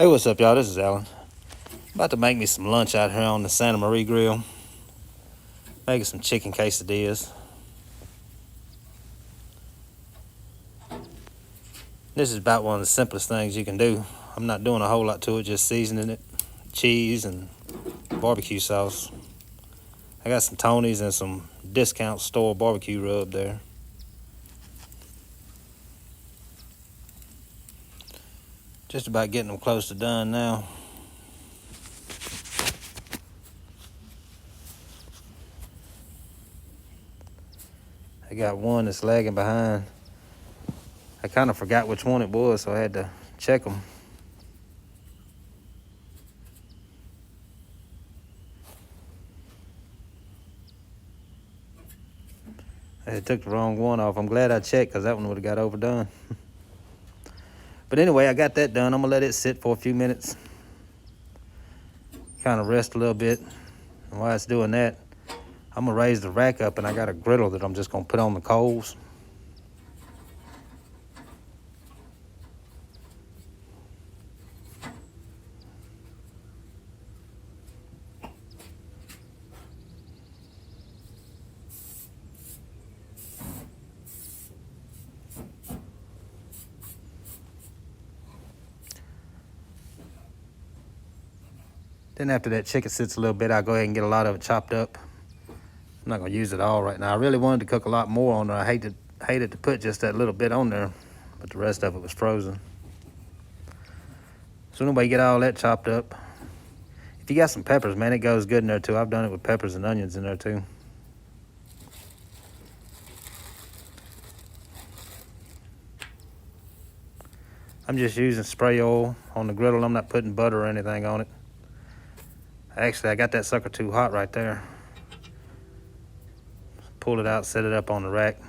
Hey, what's up, y'all? This is Alan. About to make me some lunch out here on the Santa Maria grill. Making some chicken quesadillas. This is about one of the simplest things you can do. I'm not doing a whole lot to it, just seasoning it, cheese and barbecue sauce. I got some Tony's and some discount store barbecue rub there. Just about getting them close to done now. I got one that's lagging behind. I kind of forgot which one it was, so I had to check them. I took the wrong one off. I'm glad I checked because that one would have got overdone. But anyway, I got that done. I'm going to let it sit for a few minutes. Kind of rest a little bit. And while it's doing that, I'm going to raise the rack up, and I got a griddle that I'm just going to put on the coals. Then after that chicken sits a little bit, I'll go ahead and get a lot of it chopped up. I'm not going to use it all right now. I really wanted to cook a lot more on there. I hated to put just that little bit on there, but the rest of it was frozen. So anyway, get all that chopped up. If you got some peppers, man, it goes good in there too. I've done it with peppers and onions in there too. I'm just using spray oil on the griddle. I'm not putting butter or anything on it. Actually, I got that sucker too hot right there. Pull it out, set it up on the rack.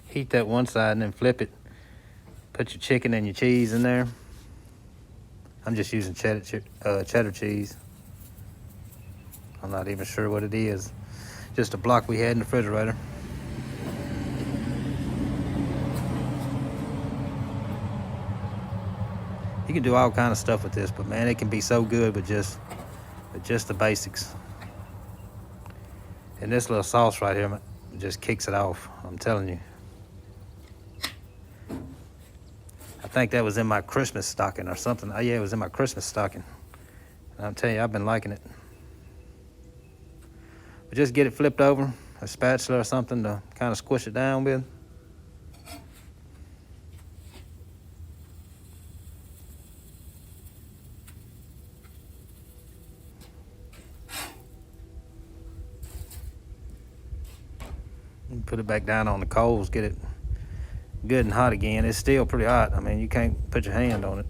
Heat that one side and then flip it. Put your chicken and your cheese in there. I'm just using cheddar cheese. I'm not even sure what it is. Just a block we had in the refrigerator. You can do all kind of stuff with this, but man, it can be so good with just the basics. And this little sauce right here just kicks it off, I'm telling you. I think that was in my Christmas stocking or something. Oh yeah, it was in my Christmas stocking. And I'm telling you, I've been liking it. But just get it flipped over, a spatula or something to kind of squish it down with. And put it back down on the coals, get it good and hot again. It's still pretty hot. I mean, you can't put your hand on it.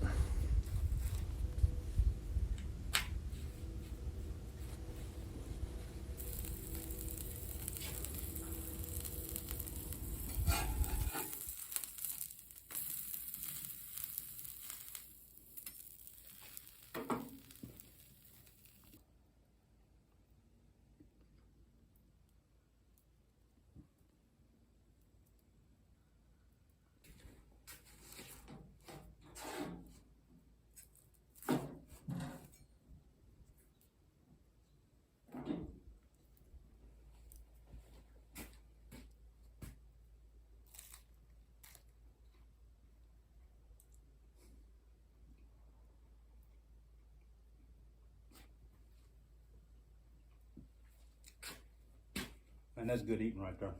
And that's good eating right there.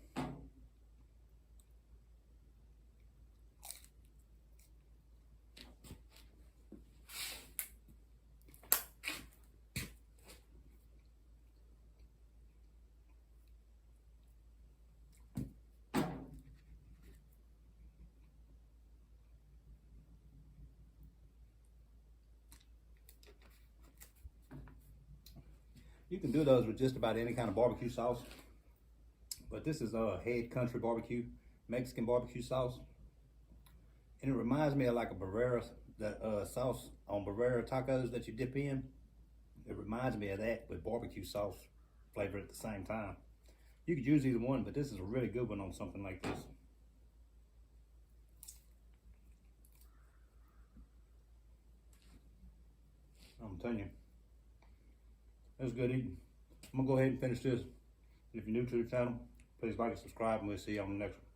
You can do those with just about any kind of barbecue sauce. But this is Head Country Barbecue, Mexican barbecue sauce. And it reminds me of like a Barrera, the sauce on Barrera tacos that you dip in. It reminds me of that with barbecue sauce flavor at the same time. You could use either one, but this is a really good one on something like this. I'm telling you, it was good eating. I'm gonna go ahead and finish this. If you're new to the channel, please like and subscribe, and we'll see you on the next one.